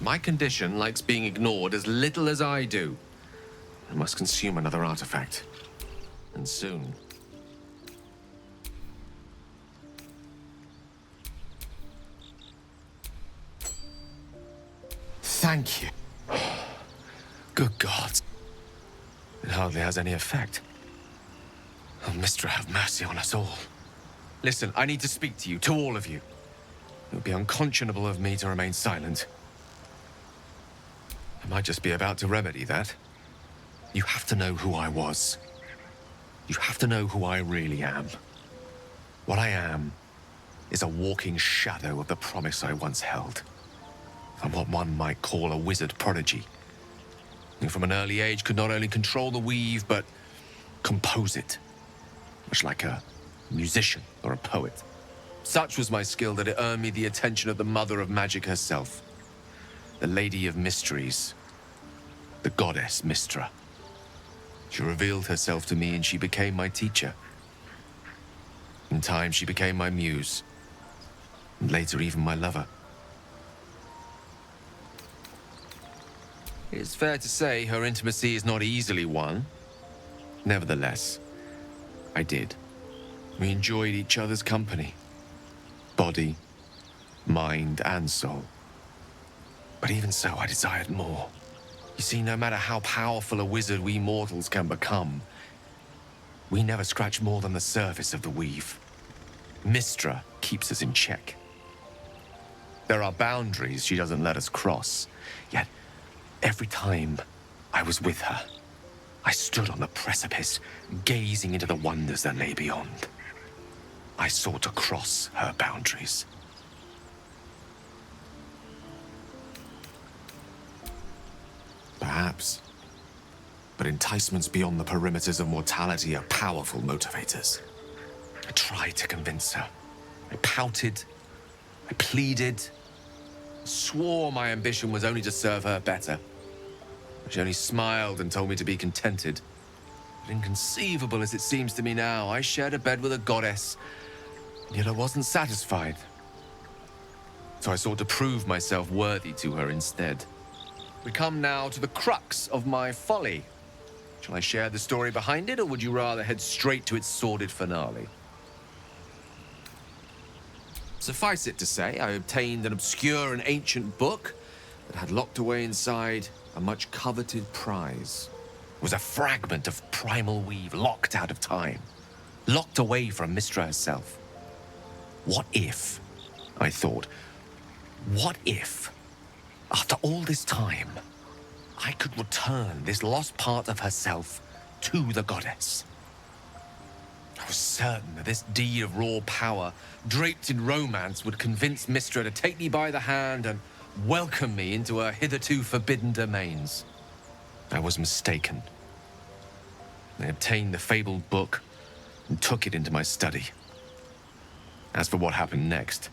My condition likes being ignored as little as I do. I must consume another artifact. And soon. Thank you. Good gods. It hardly has any effect. Oh, Mistra, have mercy on us all. Listen, I need to speak to you, to all of you. It would be unconscionable of me to remain silent. I might just be about to remedy that. You have to know who I was. You have to know who I really am. What I am is a walking shadow of the promise I once held. I'm what one might call a wizard prodigy. Who from an early age could not only control the weave, but compose it. Much like a musician or a poet. Such was my skill that it earned me the attention of the mother of magic herself. The Lady of Mysteries. The goddess Mistra. She revealed herself to me and she became my teacher. In time, she became my muse. And later, even my lover. It's fair to say her intimacy is not easily won. Nevertheless, I did. We enjoyed each other's company. Body, mind, and soul. But even so, I desired more. You see, no matter how powerful a wizard we mortals can become, we never scratch more than the surface of the weave. Mistra keeps us in check. There are boundaries she doesn't let us cross, yet every time I was with her, I stood on the precipice, gazing into the wonders that lay beyond. I sought to cross her boundaries. Perhaps. But enticements beyond the perimeters of mortality are powerful motivators. I tried to convince her. I pouted. I pleaded. Swore my ambition was only to serve her better. She only smiled and told me to be contented. But inconceivable as it seems to me now, I shared a bed with a goddess, and yet I wasn't satisfied. So I sought to prove myself worthy to her instead. We come now to the crux of my folly. Shall I share the story behind it, or would you rather head straight to its sordid finale? Suffice it to say, I obtained an obscure and ancient book that had locked away inside a much coveted prize. It was a fragment of primal weave locked out of time, locked away from Mistra herself. What if, I thought, what if, after all this time, I could return this lost part of herself to the goddess? I was certain that this deed of raw power, draped in romance, would convince Mistra to take me by the hand and welcome me into her hitherto forbidden domains. I was mistaken. I obtained the fabled book and took it into my study. As for what happened next,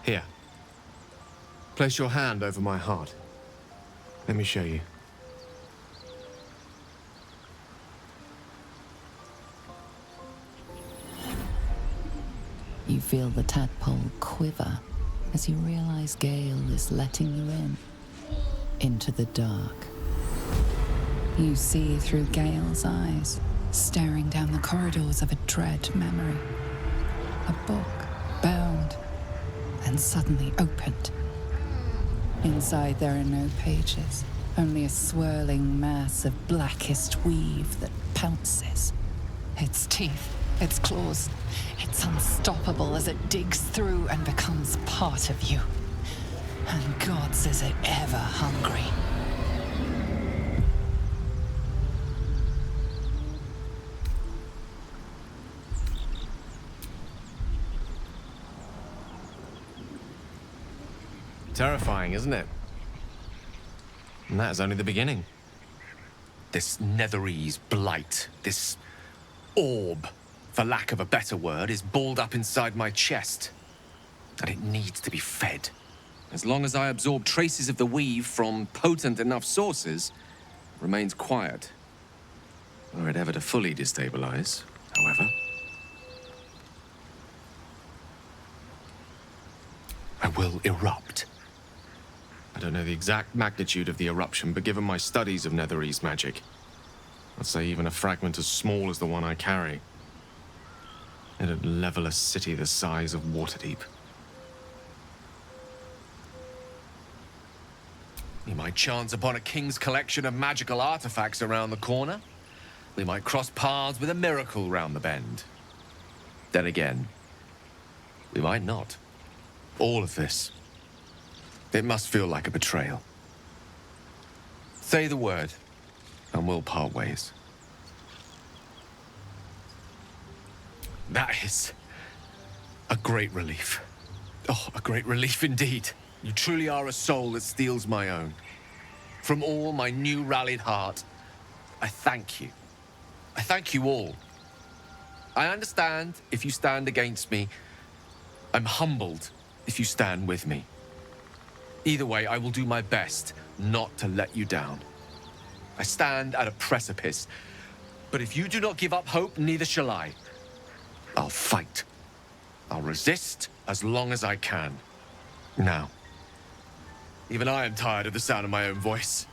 here. Place your hand over my heart. Let me show you. You feel the tadpole quiver as you realize Gale is letting you in, into the dark. You see through Gale's eyes, staring down the corridors of a dread memory. A book, bound, and suddenly opened. Inside there are no pages, only a swirling mass of blackest weave that pounces. Its teeth, its claws, it's unstoppable as it digs through and becomes part of you. And gods, is it ever hungry. Terrifying, isn't it? And that is only the beginning. This netherese blight, this orb, for lack of a better word, is balled up inside my chest. And it needs to be fed. As long as I absorb traces of the weave from potent enough sources, it remains quiet. Were it ever to fully destabilize, however, I will erupt. I don't know the exact magnitude of the eruption, but given my studies of Netherese magic, I'd say even a fragment as small as the one I carry, it'd level a city the size of Waterdeep. We might chance upon a king's collection of magical artifacts around the corner. We might cross paths with a miracle round the bend. Then again, we might not. All of this, it must feel like a betrayal. Say the word, and we'll part ways. That is a great relief. Oh, a great relief indeed. You truly are a soul that steals my own. From all my new rallied heart, I thank you. I thank you all. I understand if you stand against me. I'm humbled if you stand with me. Either way, I will do my best not to let you down. I stand at a precipice, but if you do not give up hope, neither shall I. I'll fight. I'll resist as long as I can. Now, even I am tired of the sound of my own voice.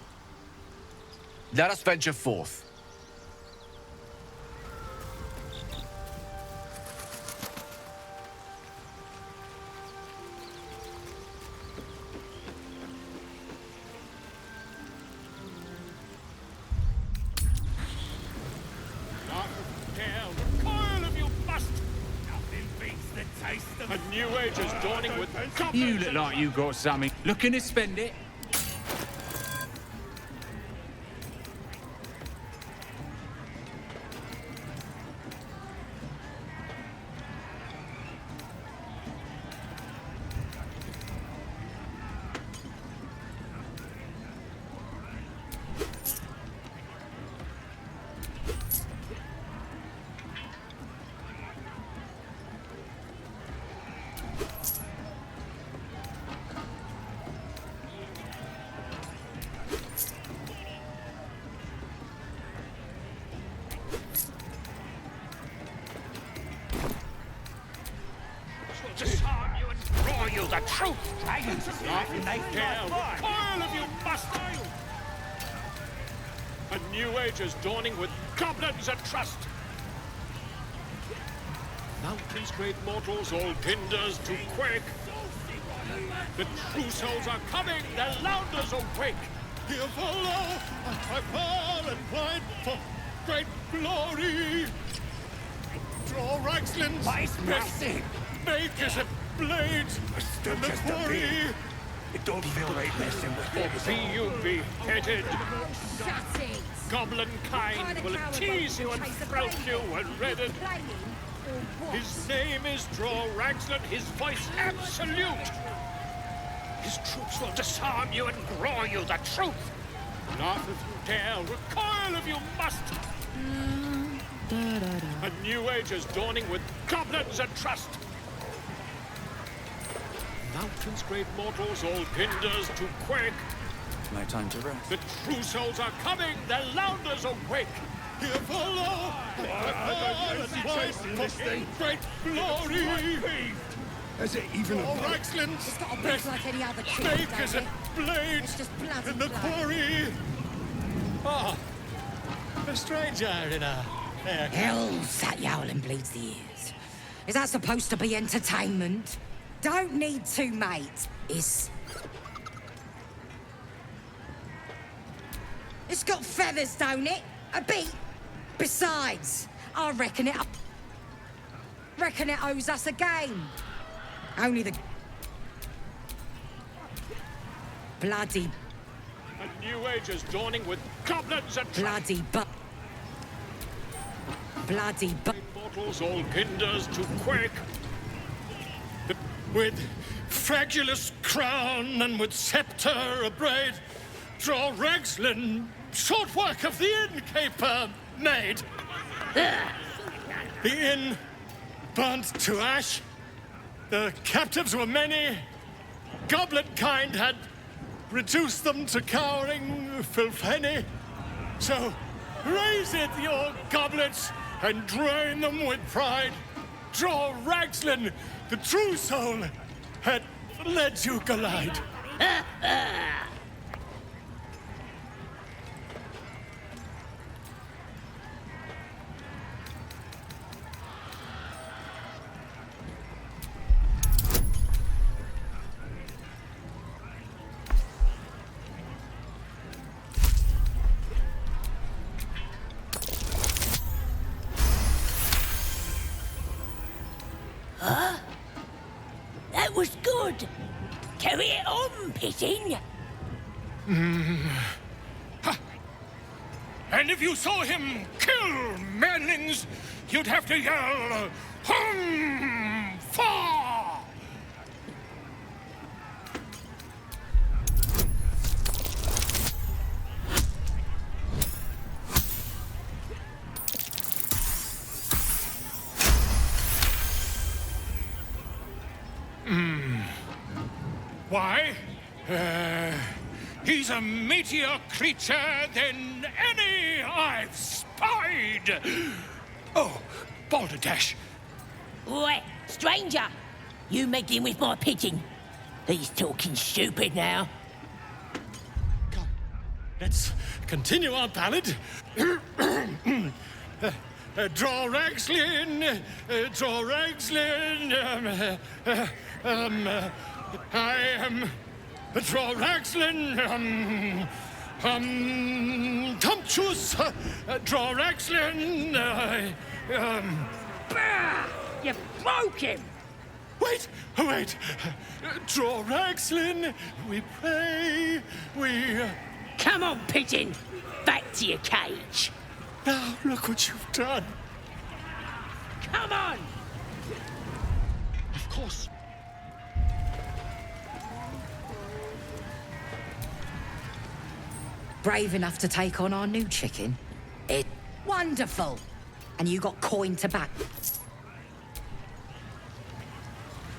Let us venture forth. A new age is dawning with goblins. You look like you got something. Looking to spend it? Disarm you and draw you the truth. Dragons laughing, they dare. Recoil if you must. A new age is dawning with goblins at trust. Mountains, great mortals, all pinders to quake. The true souls are coming, their louders awake. Here follow, I fall and blind for great glory. Draw Ragslin's Vice massive. make as a blade in the quarry. It don't feel right messing with Or be you beheaded. Goblin kind will tease you and throat you and redden. His name is Draw Ragslin, his voice absolute. His troops will disarm you and grow you the truth. Laugh if you dare, recoil if you must. A new age is dawning with goblins at trust. Mountains, great mortals, all pinders to quake. No time to rest. The true souls are coming, their louders awake. Here follow, great glory. Is it even All Ragslins, It's got a beak like any other tree, snake as a David. blade It's just blood in the and blood. quarry. Ah, a stranger in a fair. Hell's that yowling bleeds the ears. Is that supposed to be entertainment? Don't need to, mate. It's got feathers, don't it? A beak. Besides, I reckon it owes us a game. Only the bloody A new age is dawning with goblins and bloody mortals, all pinders to quake. With fragulous crown and with scepter abraid, Draw Ragslin, short work of the innkeeper made. The inn burnt to ash. The captives were many. Goblin kind had reduced them to cowering filfenny. So raise it, your goblets, and drain them with pride. Draw Ragslin, the true soul, had led you glide. That was good. Carry it on, Pigeon. And if you saw him kill manlings, you'd have to yell, hum, fa! Why? He's a meatier creature than any I've spied. Oh, Baldur. Oi, stranger! You meddling with my pigeon. He's talking stupid now. Come, let's continue our ballad. Draw Ragslin, draw Ragslin. I am draw Ragslin. Tumptuous, draw Ragslin. Bah! You broke him! Wait. Draw Ragslin. We pray. We. Come on, pigeon! Back to your cage! Now look what you've done. Come on! Of course. Brave enough to take on our new chicken? It's wonderful. And you got coin to back.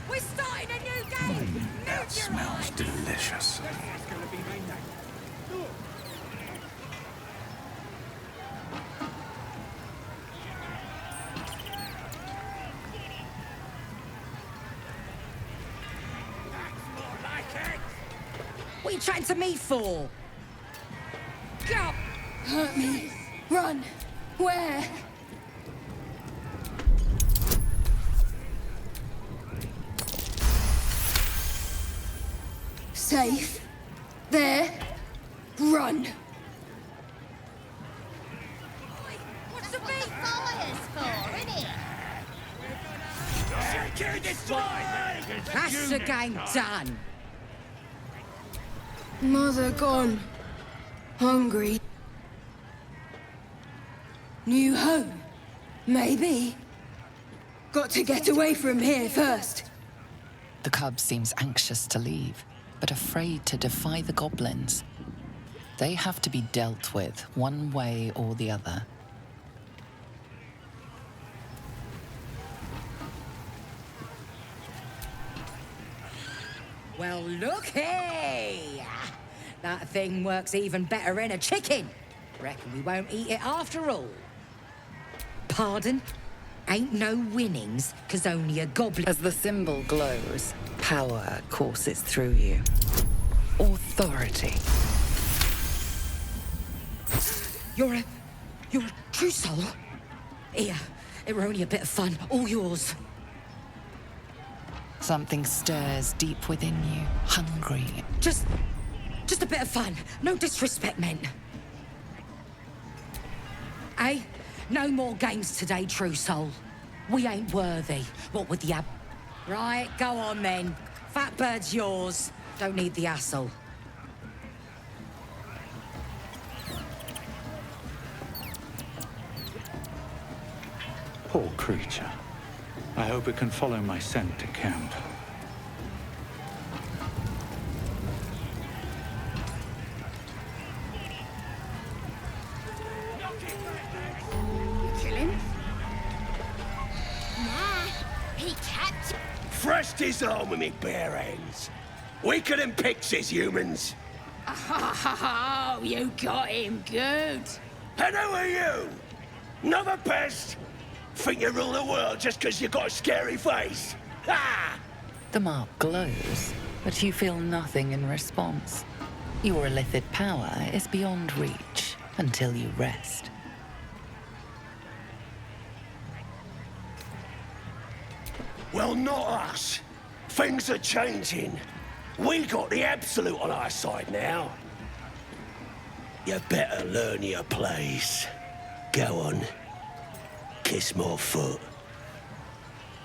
We're starting a new game! That smells delicious. What are you chatting to me for? Go! Hurt me. Run. Where? Safe. There. Run. What's the big fires for, innit? That's the game done. Mother gone. Hungry. New home. Maybe. Got to get away from here first. The cub seems anxious to leave, but afraid to defy the goblins. They have to be dealt with one way or the other. Well, looky! That thing works even better in a chicken. Reckon we won't eat it after all. Pardon? Ain't no winnings, 'cause only a goblin... As the symbol glows, power courses through you. Authority. You're a true soul? Here, it were only a bit of fun, all yours. Something stirs deep within you, hungry. Just a bit of fun. No disrespect meant. Eh? No more games today, true soul. We ain't worthy. What with the ab... Right, go on then. Fat bird's yours. Don't need the hassle. Poor creature. I hope it can follow my scent to camp. Kill him? Nah, he kept... Thrust his arm with me bare hands. Weaker than pixies, humans. Oh, you got him good. And who are you? Another pest? Think you rule the world just 'cause you got a scary face? Ha! The mark glows, but you feel nothing in response. Your illithid power is beyond reach until you rest. Well, not us. Things are changing. We got the Absolute on our side now. You better learn your place. Go on. Kiss my foot.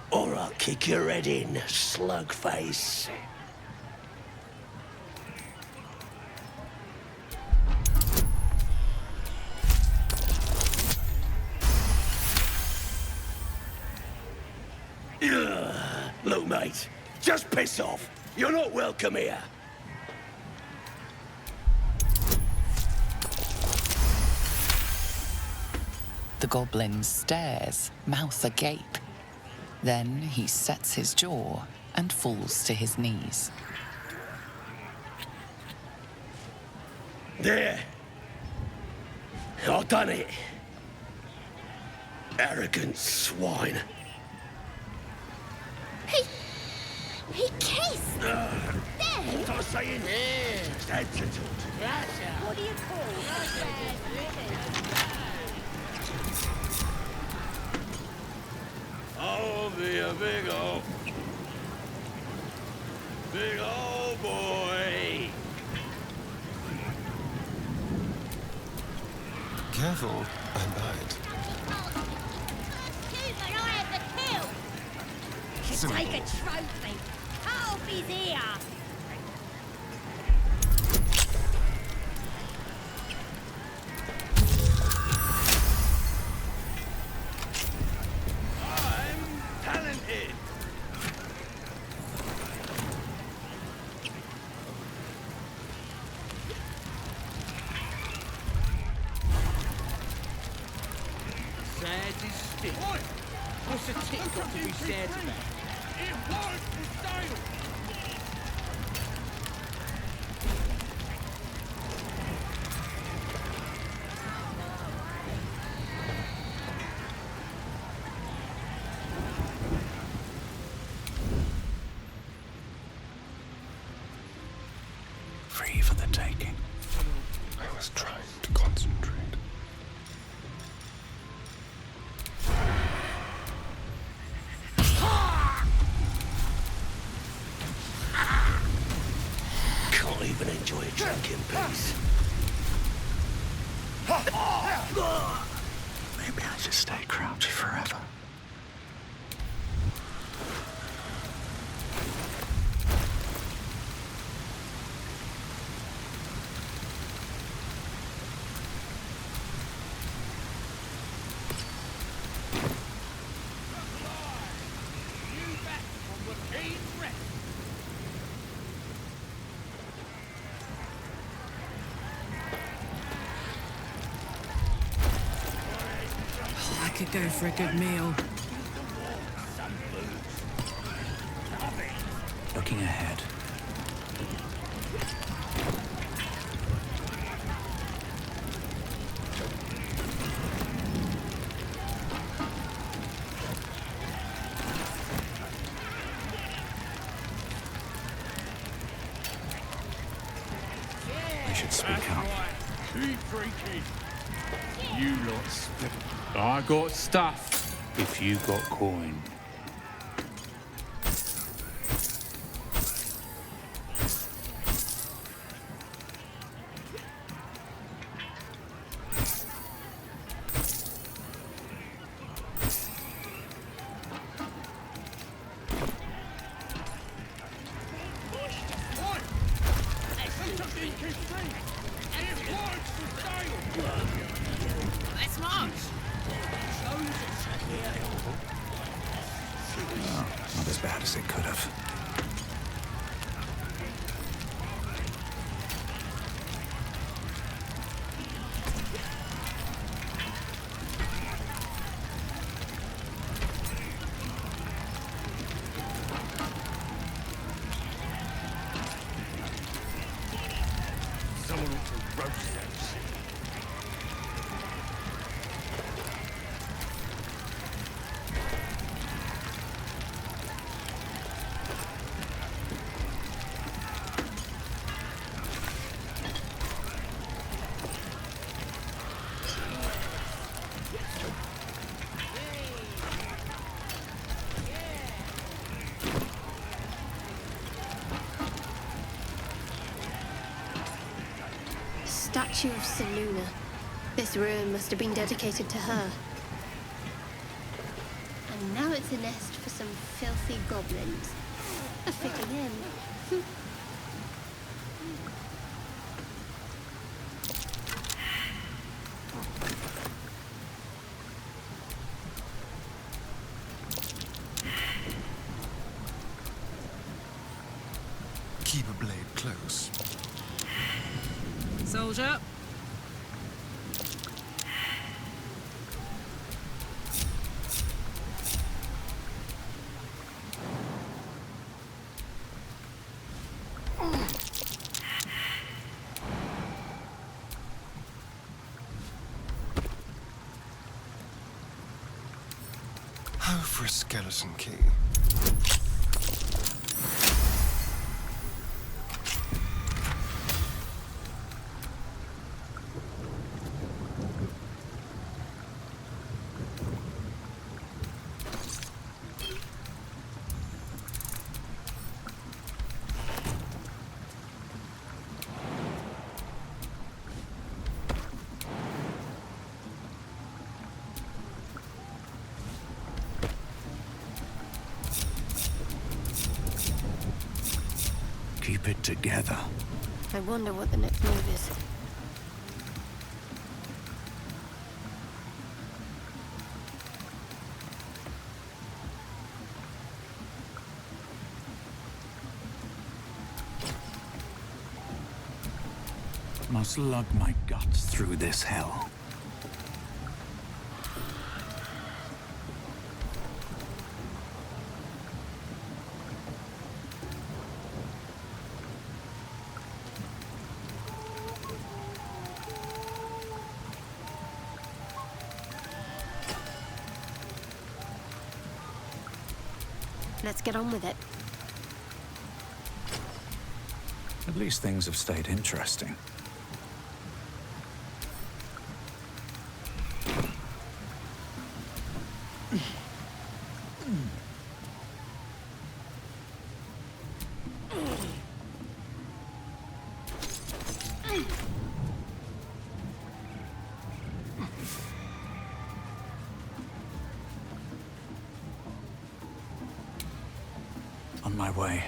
Or I'll kick your head in, slug face. Look, mate, just piss off. You're not welcome here. The goblin stares, mouth agape. Then he sets his jaw and falls to his knees. There. I've done it. Arrogant swine. He kissed! Then? What am I saying? That's it. What do you call I'll be a big old boy. Careful, I might. Human, I have the kill! Should take a trophy. Cut off his ear! I'm talented. Sad is stick. What's a tick got to be sad about? It was for sale! Free for the taking. I was trying to concentrate. Can't even enjoy a drink in peace. Maybe I should stay crouched forever. I could go for a good meal. Looking ahead. I should speak up. Keep drinking. You lot spit. I got stuff if you got coin. Let's march. Not as bad as it could have. Someone ought to roast those. statue of Seluna. This ruin must have been dedicated to her. And now it's a nest for some filthy goblins. A fitting end. Keep a blade close. Soldier. How for a skeleton key? Keep it together. I wonder what the next move is. Must lug my guts through this hell. Let's get on with it. At least things have stayed interesting. On my way.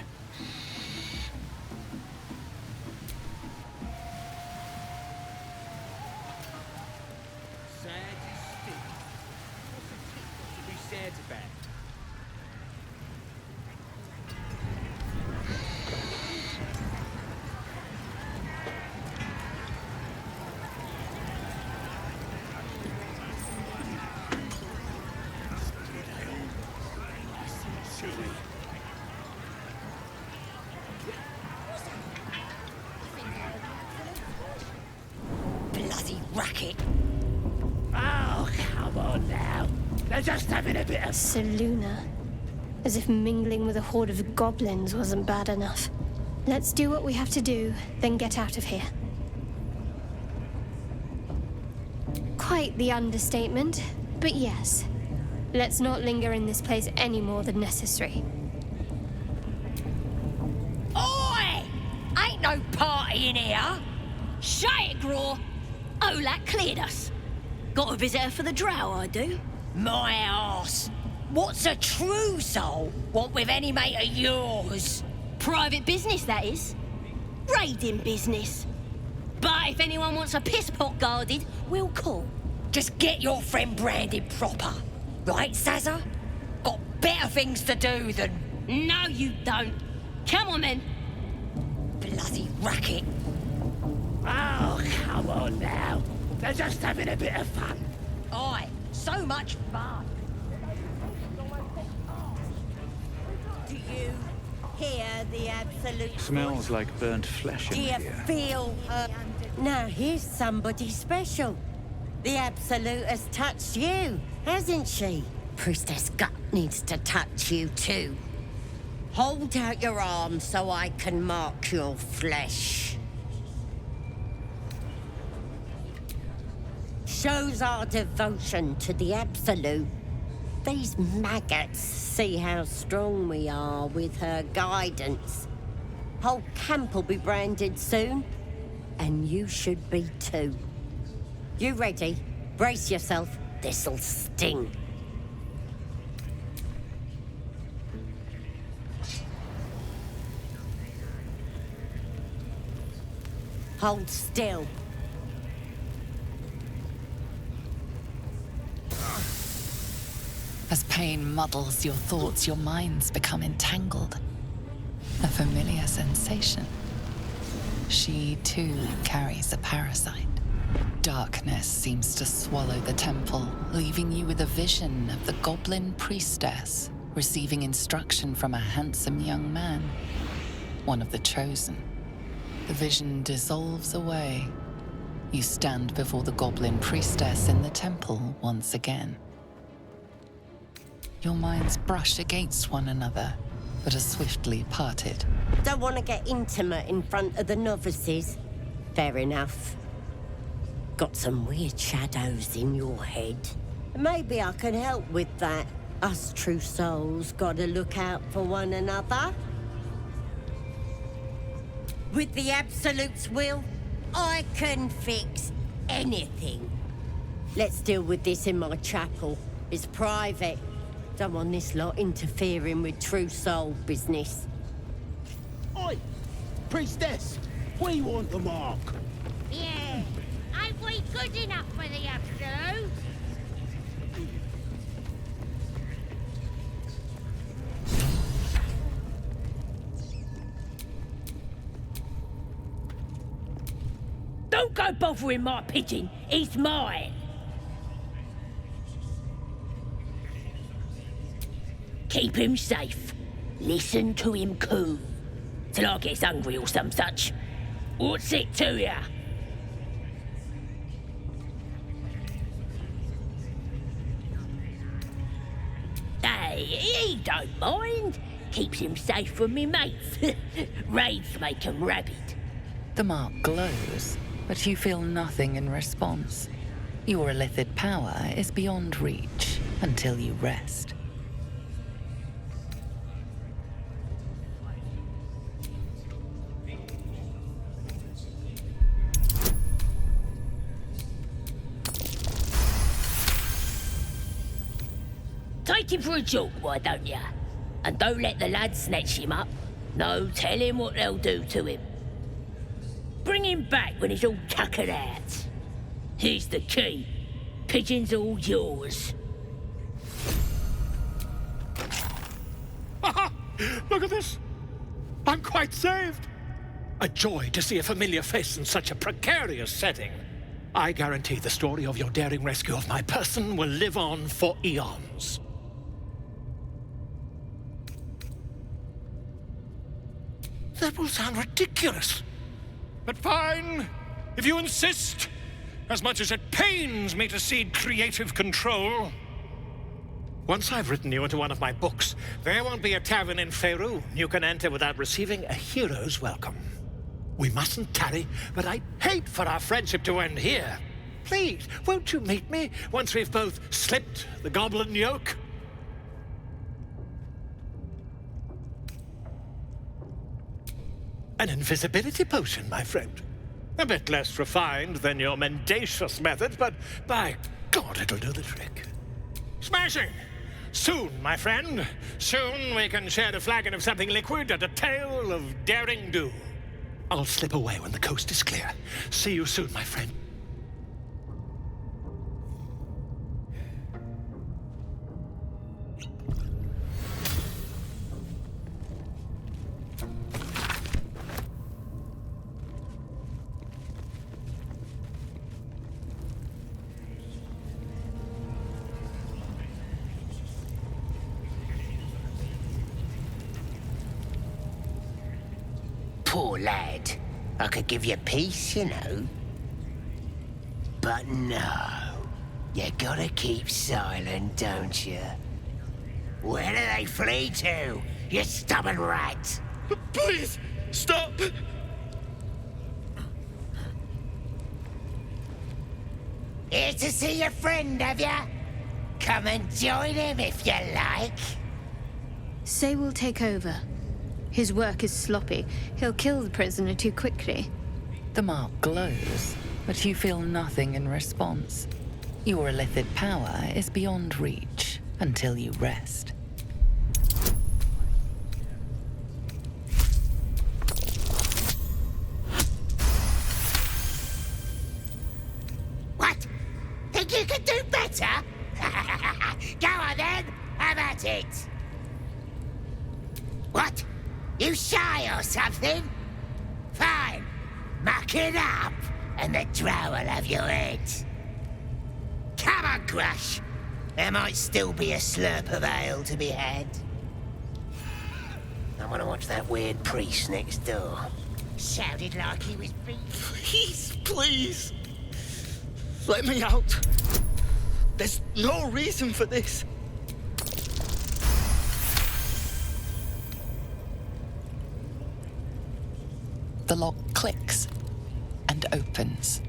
Sad is still. What's a tick got to be sad about? Bloody racket. Oh, come on now. They're just having a bit of... Seluna. As if mingling with a horde of goblins wasn't bad enough. Let's do what we have to do, then get out of here. Quite the understatement, but yes. Let's not linger in this place any more than necessary. Oi! Ain't no party in here. Shut it, Graw. Olak cleared us. Got a visitor for the drow, I do. My arse. What's a true soul want with any mate of yours? Private business, that is. Raiding business. But if anyone wants a piss pot guarded, we'll call. Just get your friend branded proper. Right, Sazza? Got better things to do than... No, you don't. Come on, then. Bloody racket. Oh, come on now. They're just having a bit of fun. Aye, so much fun. Do you hear the absolute... Smells like burnt flesh Do in you here. feel her? Now here's somebody special. The Absolute has touched you, hasn't she? Priestess Gut needs to touch you too. Hold out your arm so I can mark your flesh. Shows our devotion to the Absolute. These maggots see how strong we are with her guidance. Whole camp will be branded soon. And you should be too. You ready? Brace yourself. This'll sting. Hold still. As pain muddles your thoughts, your minds become entangled. A familiar sensation. She, too, carries a parasite. Darkness seems to swallow the temple, leaving you with a vision of the Goblin priestess receiving instruction from a handsome young man, one of the chosen. The vision dissolves away. You stand before the Goblin priestess in the temple once again. Your minds brush against one another, but are swiftly parted. Don't want to get intimate in front of the novices. Fair enough. Got some weird shadows in your head. Maybe I can help with that. Us true souls gotta look out for one another. With the Absolute's will, I can fix anything. Let's deal with this in my chapel. It's private. Don't want this lot interfering with true soul business. Oi! Priestess! We want the mark! Yeah. Ain't we good enough for the Absolute? Don't go bothering my pigeon. He's mine. Keep him safe. Listen to him coo. Till I gets hungry or some such. What's it to ya? Hey, he don't mind. Keeps him safe from me mates. Raids make him rabid. The mark glows, but you feel nothing in response. Your illithid power is beyond reach until you rest. Take him for a joke, why don't ya? And don't let the lads snatch him up. No, tell him what they'll do to him. Bring him back when he's all tuckered out. Here's the key. Pigeon's all yours. Look at this. I'm quite saved. A joy to see a familiar face in such a precarious setting. I guarantee the story of your daring rescue of my person will live on for eons. That will sound ridiculous. But fine, if you insist, as much as it pains me to cede creative control. Once I've written you into one of my books, there won't be a tavern in Faerûn you can enter without receiving a hero's welcome. We mustn't tarry, but I'd hate for our friendship to end here. Please, won't you meet me once we've both slipped the goblin yoke? An invisibility potion, my friend. A bit less refined than your mendacious methods, but by God, it'll do the trick. Smashing! Soon, my friend. Soon we can share a flagon of something liquid and a tale of daring do. I'll slip away when the coast is clear. See you soon, my friend. Poor lad. I could give you peace, you know. But no. You gotta keep silent, don't you? Where do they flee to, you stubborn rat? Please, stop! Here to see your friend, have ya? Come and join him if you like. Say we'll take over. His work is sloppy. He'll kill the prisoner too quickly. The mark glows, but you feel nothing in response. Your illithid power is beyond reach until you rest. What? Think you could do better? Go on then, have at it! What? You shy or something? Fine, muck it up, and the drow will have your head. Come on, Grush. There might still be a slurp of ale to be had. I want to watch that weird priest next door. Sounded like he was beaten. Please, please. Let me out. There's no reason for this. The lock clicks and opens.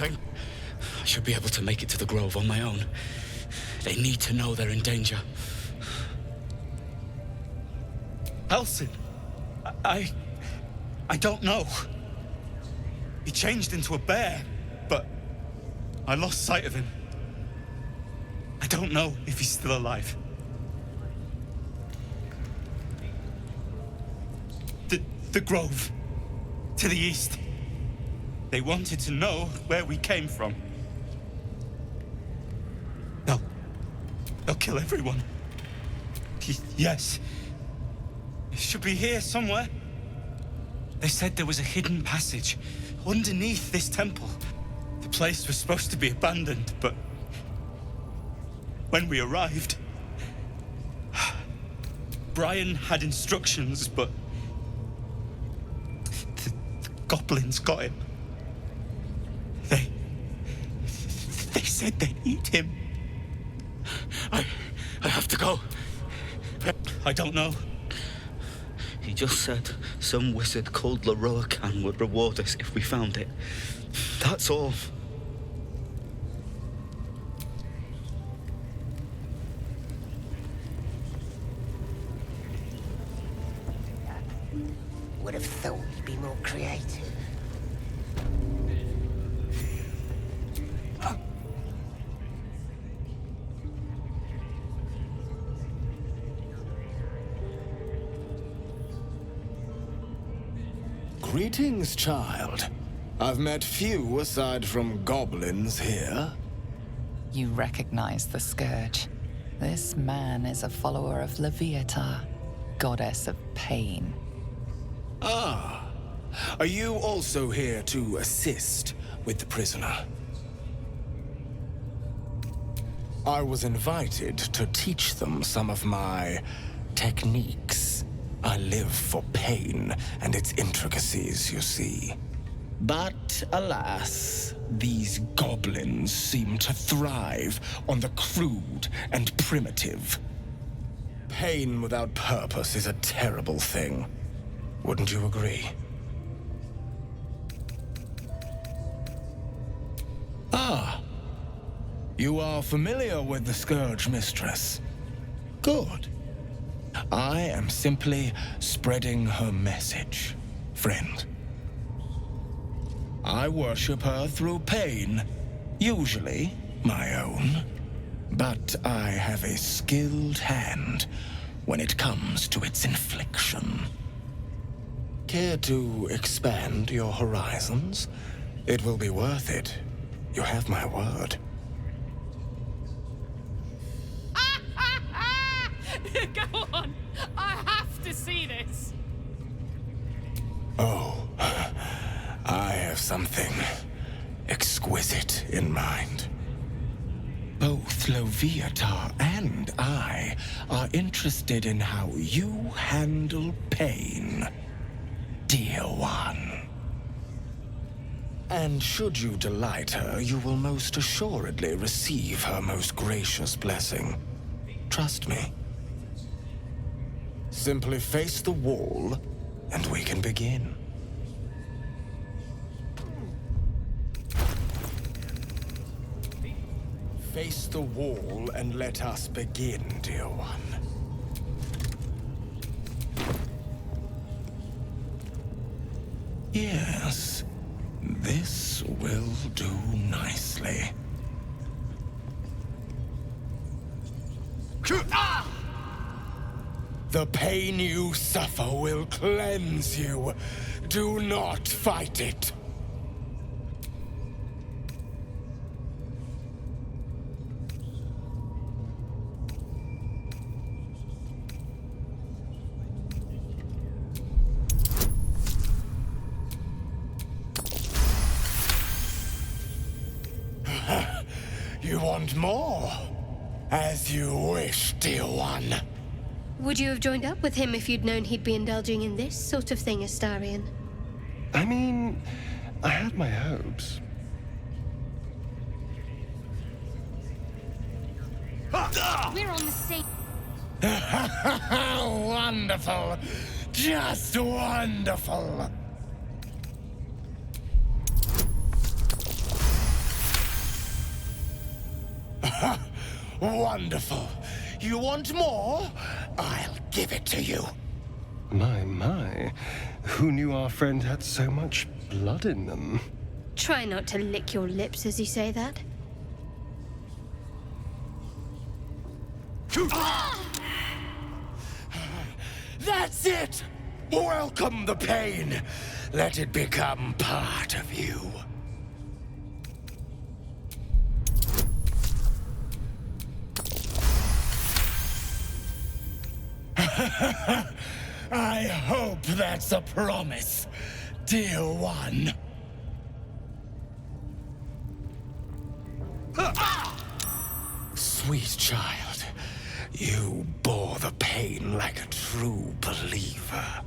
I should be able to make it to the Grove on my own. They need to know they're in danger. Elson, I don't know. He changed into a bear, but I lost sight of him. I don't know if he's still alive. The Grove, to the east. They wanted to know where we came from. They'll kill everyone. Yes. It should be here somewhere. They said there was a hidden passage underneath this temple. The place was supposed to be abandoned, but when we arrived, Brian had instructions, but the goblins got him. They said they'd eat him. I have to go. I don't know. He just said some wizard called Leroacan would reward us if we found it. That's all. Would have thought you'd be more creative. Greetings, child. I've met few aside from goblins here. You recognize the Scourge. This man is a follower of Leviatar, goddess of pain. Ah. Are you also here to assist with the prisoner? I was invited to teach them some of my techniques. I live for pain and its intricacies, you see. But alas, these goblins seem to thrive on the crude and primitive. Pain without purpose is a terrible thing. Wouldn't you agree? Ah. You are familiar with the Scourge Mistress. Good. I am simply spreading her message, friend. I worship her through pain, usually my own. But I have a skilled hand when it comes to its infliction. Care to expand your horizons? It will be worth it. You have my word. Go on! I have to see this! Oh, I have something exquisite in mind. Both Leviatar and I are interested in how you handle pain, dear one. And should you delight her, you will most assuredly receive her most gracious blessing. Trust me. Simply face the wall, and we can begin. Face the wall and let us begin, dear one. Yes, this will do nicely. The pain you suffer will cleanse you. Do not fight it. You want more? As you wish, dear one. Would you have joined up with him if you'd known he'd be indulging in this sort of thing, Astarion? I mean, I had my hopes. We're on the same. Wonderful. Just wonderful. Wonderful. You want more? I'll give it to you. My. Who knew our friend had so much blood in them? Try not to lick your lips as you say that. That's it! Welcome the pain. Let it become part of you. I hope that's a promise, dear one. Sweet child, you bore the pain like a true believer.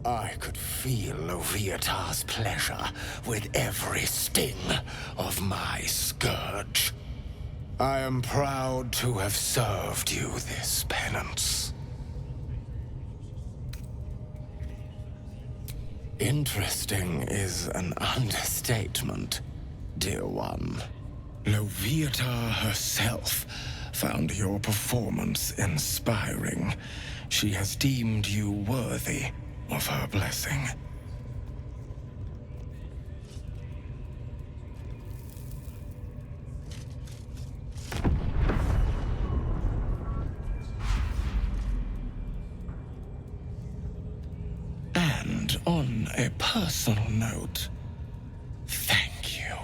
I could feel Loviatar's pleasure with every sting of my scourge. I am proud to have served you this penance. Interesting is an understatement, dear one. Loviatar herself found your performance inspiring. She has deemed you worthy of her blessing. And on a personal note, thank you.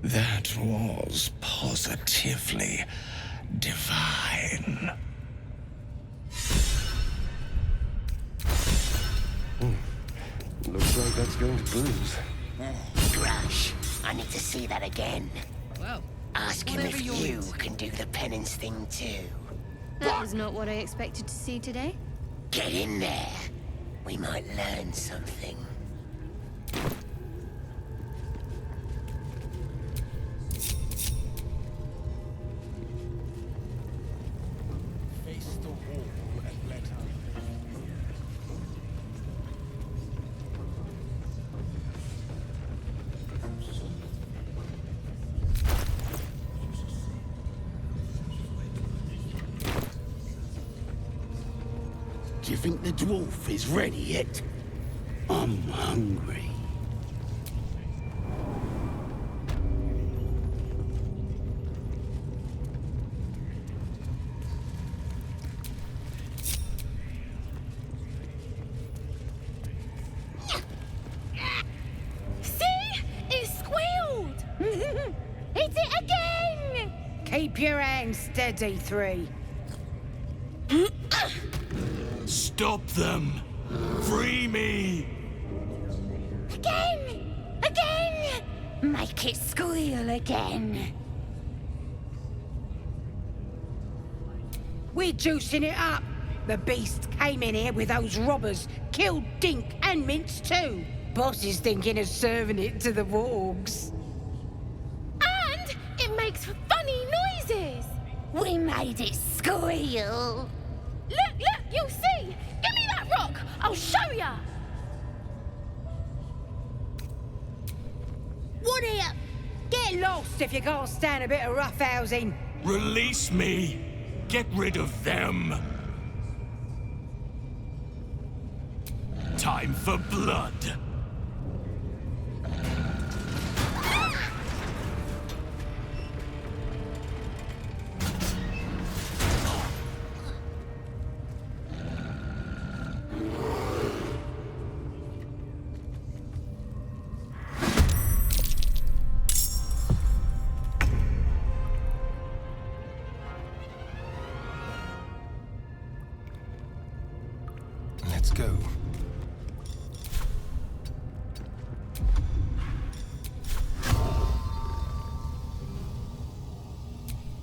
That was positively divine. Looks like that's going to bruise. Grush, I need to see that again. Well, ask him if you can do the penance thing too. That was not what I expected to see today. Get in there. We might learn something. Face the wall and let her. Do you think the dwarf is ready yet? I'm hungry. See? It squealed! Hit it again! Keep your hands steady, Three. Stop them! Free me! Again! Again! Make it squeal again. We're juicing it up. The beast came in here with those robbers, killed Dink and Mince too. Boss is thinking of serving it to the wargs. And it makes funny noises. We made it squeal. Look, you'll see. Give me that rock. I'll show ya. What here? Get Get lost if you can't stand a bit of roughhousing. Release me. Get rid of them. Time for blood. Let's go.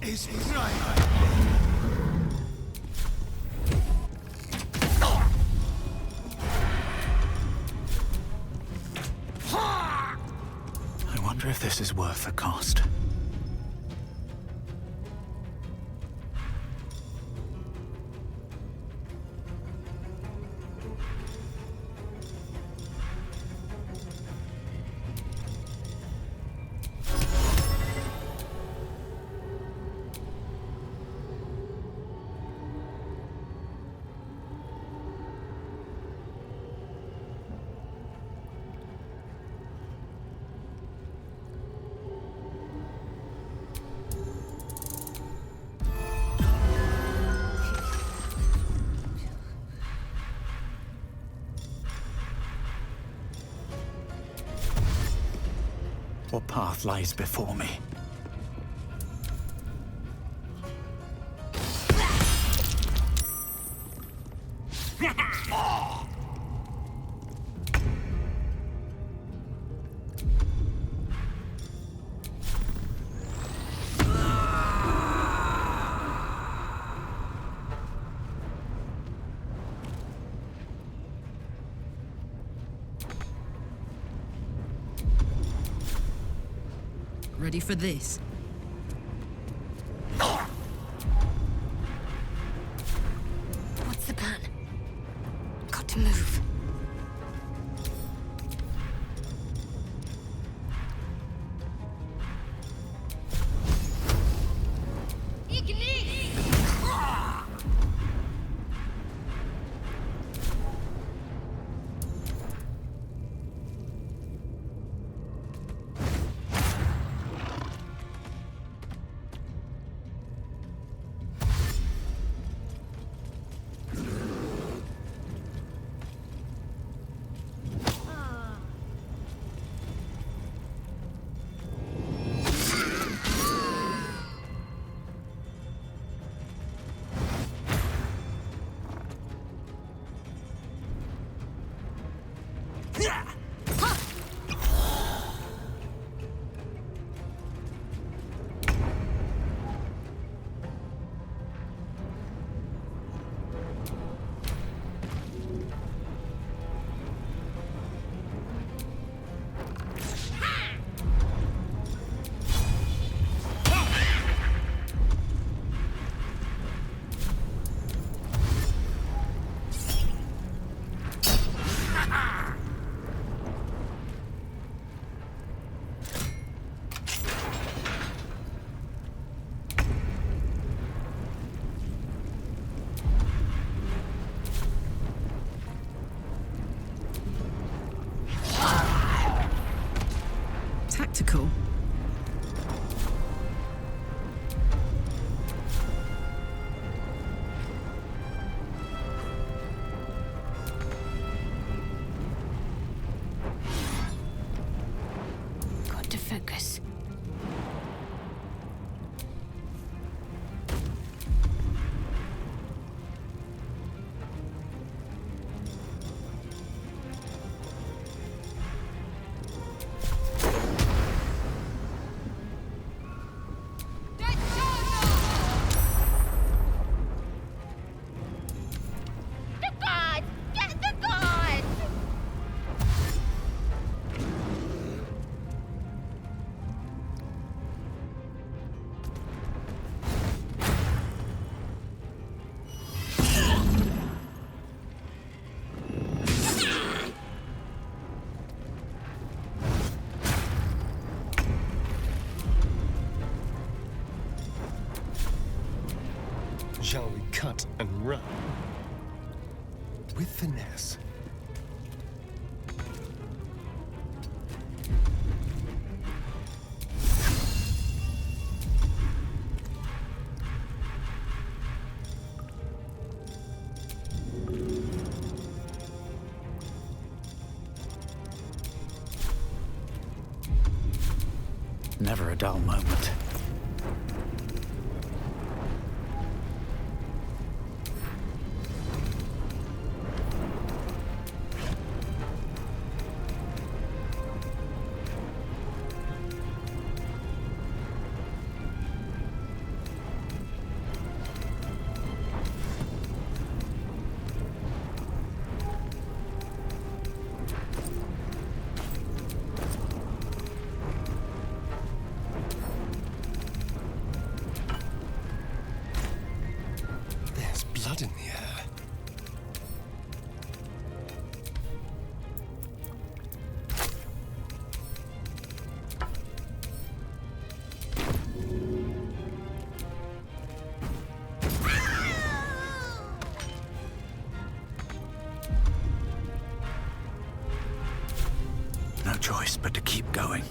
Is he right? I wonder if this is worth the cost. What path lies before me? Ready for this? What's the plan? Got to move. Shall we cut and run? With finesse. Never a dull moment. Blood in the air. No choice but to keep going.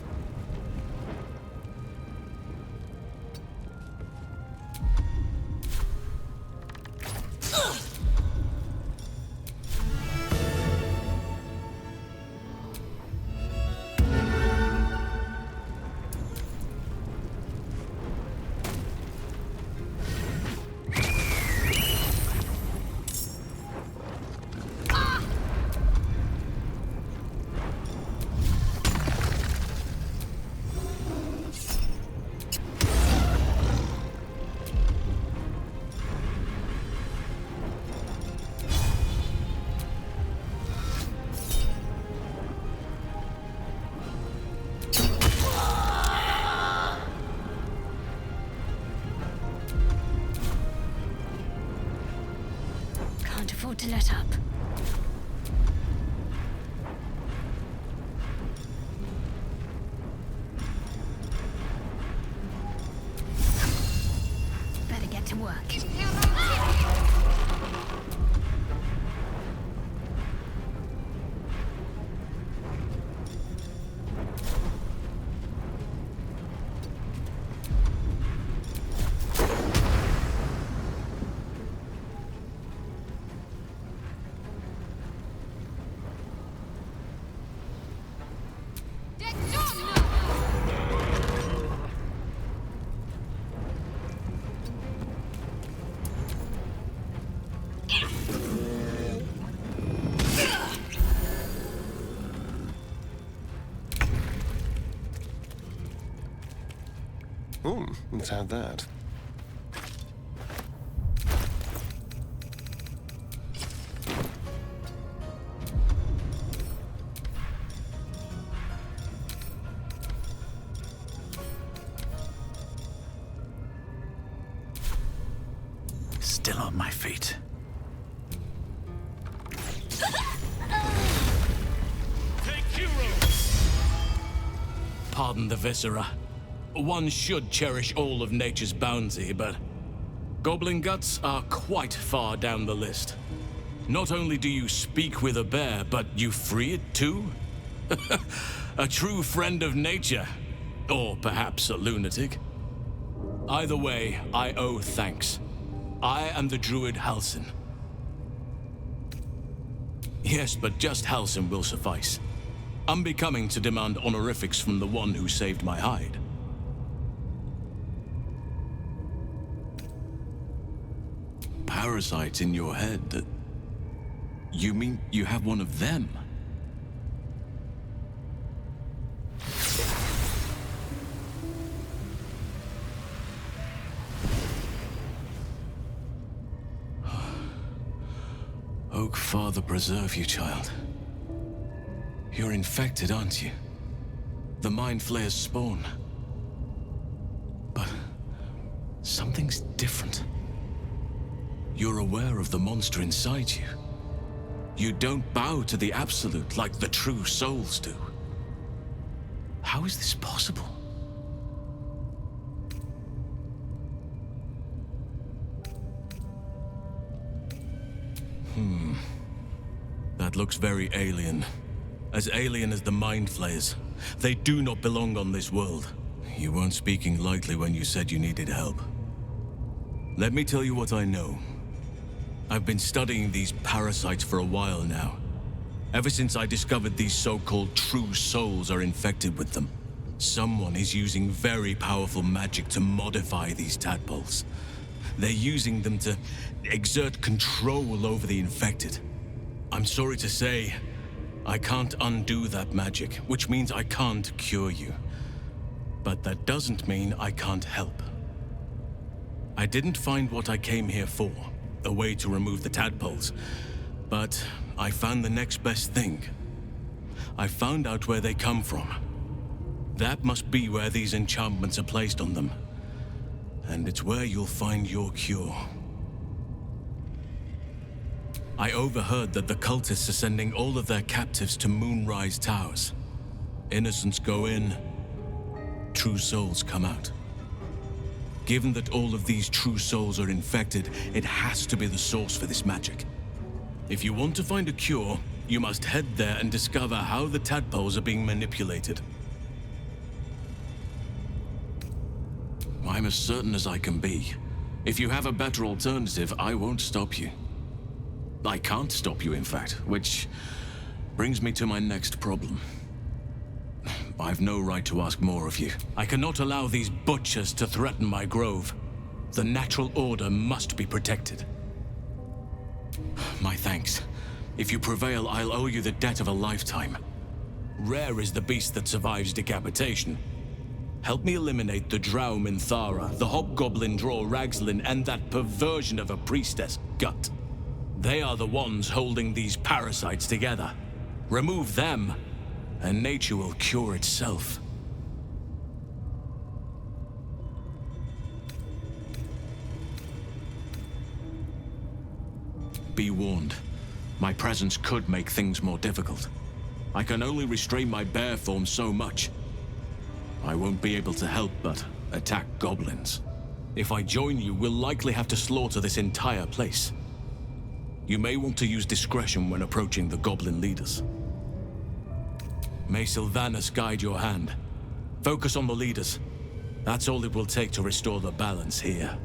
Can't afford to let up. Better get to work. Let's have that. Still on my feet. Pardon the viscera. One should cherish all of nature's bounty, but goblin guts are quite far down the list. Not only do you speak with a bear, but you free it too? A true friend of nature. Or perhaps a lunatic. Either way, I owe thanks. I am the druid Halsin. Yes, but just Halsin will suffice. Unbecoming to demand honorifics from the one who saved my hide. Parasites in your head? You mean you have one of them? Oak Father preserve you, child. You're infected, aren't you? The Mind Flayer's spawn. But something's different. You're aware of the monster inside you. You don't bow to the Absolute like the true souls do. How is this possible? That looks very alien. As alien as the Mind Flayers. They do not belong on this world. You weren't speaking lightly when you said you needed help. Let me tell you what I know. I've been studying these parasites for a while now. Ever since I discovered these so-called true souls are infected with them. Someone is using very powerful magic to modify these tadpoles. They're using them to exert control over the infected. I'm sorry to say, I can't undo that magic, which means I can't cure you. But that doesn't mean I can't help. I didn't find what I came here for, a way to remove the tadpoles, but I found the next best thing. I found out where they come from. That must be where these enchantments are placed on them. And it's where you'll find your cure. I overheard that the cultists are sending all of their captives to Moonrise Towers. Innocents go in, true souls come out. Given that all of these true souls are infected, it has to be the source for this magic. If you want to find a cure, you must head there and discover how the tadpoles are being manipulated. I'm as certain as I can be. If you have a better alternative, I won't stop you. I can't stop you, in fact, which brings me to my next problem. I've no right to ask more of you. I cannot allow these butchers to threaten my grove. The natural order must be protected. My thanks. If you prevail, I'll owe you the debt of a lifetime. Rare is the beast that survives decapitation. Help me eliminate the Drow Minthara, the Hobgoblin Draw Ragslin, and that perversion of a priestess, Gut. They are the ones holding these parasites together. Remove them, and nature will cure itself. Be warned. My presence could make things more difficult. I can only restrain my bear form so much. I won't be able to help but attack goblins. If I join you, we'll likely have to slaughter this entire place. You may want to use discretion when approaching the goblin leaders. May Sylvanus guide your hand. Focus on the leaders. That's all it will take to restore the balance here.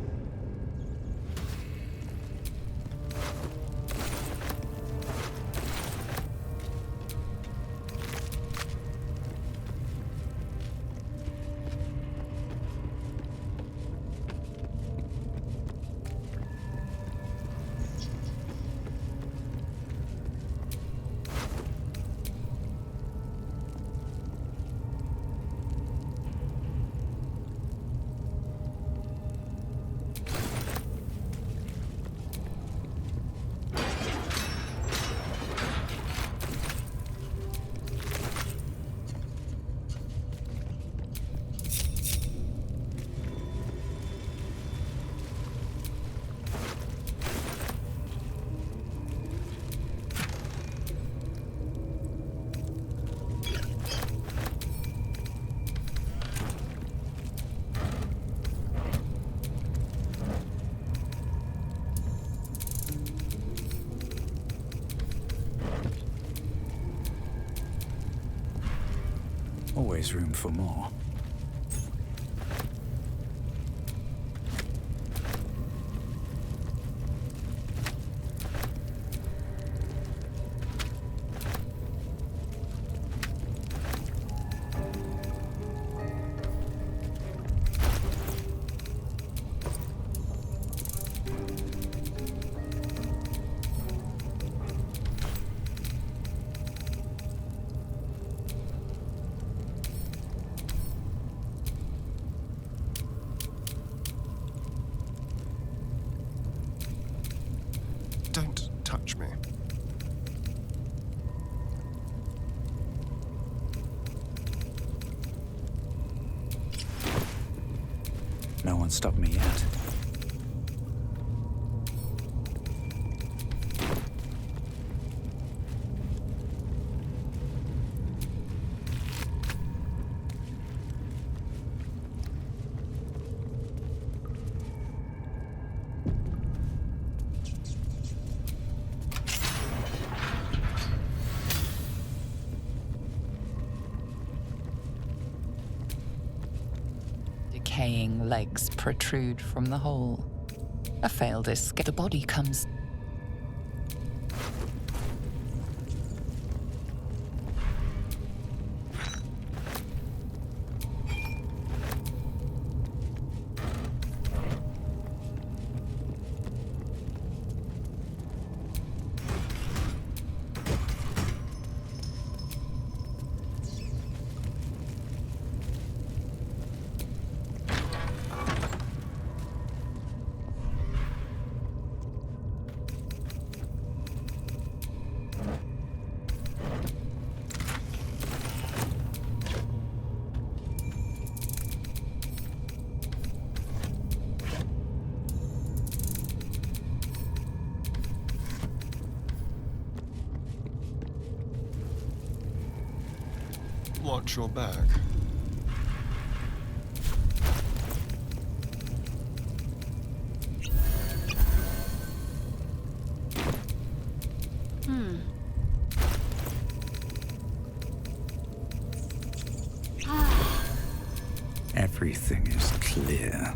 Always room for more. Don't touch me. No one stopped me yet. decaying legs protrude from the hole. A failed escape. The body comes. Watch your back. Everything is clear.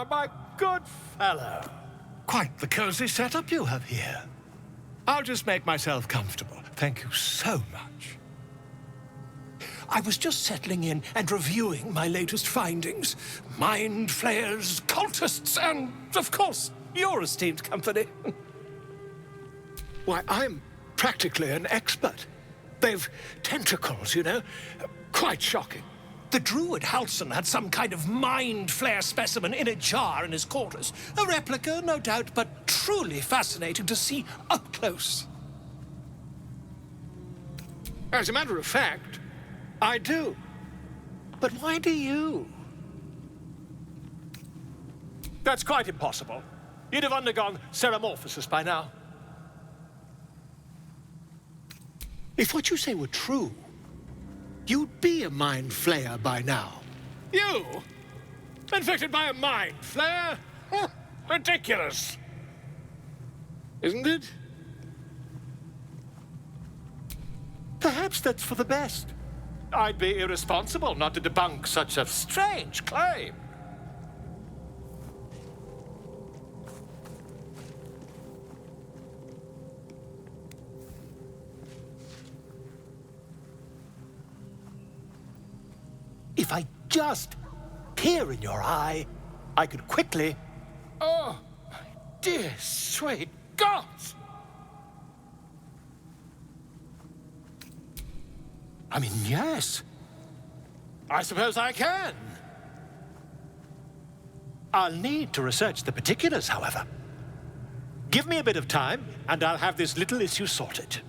My good fellow. Quite the cozy setup you have here. I'll just make myself comfortable. Thank you so much. I was just settling in and reviewing my latest findings. Mind flayers, cultists, and, of course, your esteemed company. Why, I'm practically an expert. They've tentacles, you know. Quite shocking. The druid Halson had some kind of mind flare specimen in a jar in his quarters. A replica, no doubt, but truly fascinating to see up close. As a matter of fact, I do. But why do you? That's quite impossible. You'd have undergone ceramorphosis by now. If what you say were true, you'd be a mind flayer by now. You? Infected by a mind flayer? Ridiculous. Isn't it? Perhaps that's for the best. I'd be irresponsible not to debunk such a strange claim. If I just peer in your eye, I could quickly... Oh, my dear, sweet gods! I mean, yes. I suppose I can. I'll need to research the particulars, however. Give me a bit of time, and I'll have this little issue sorted.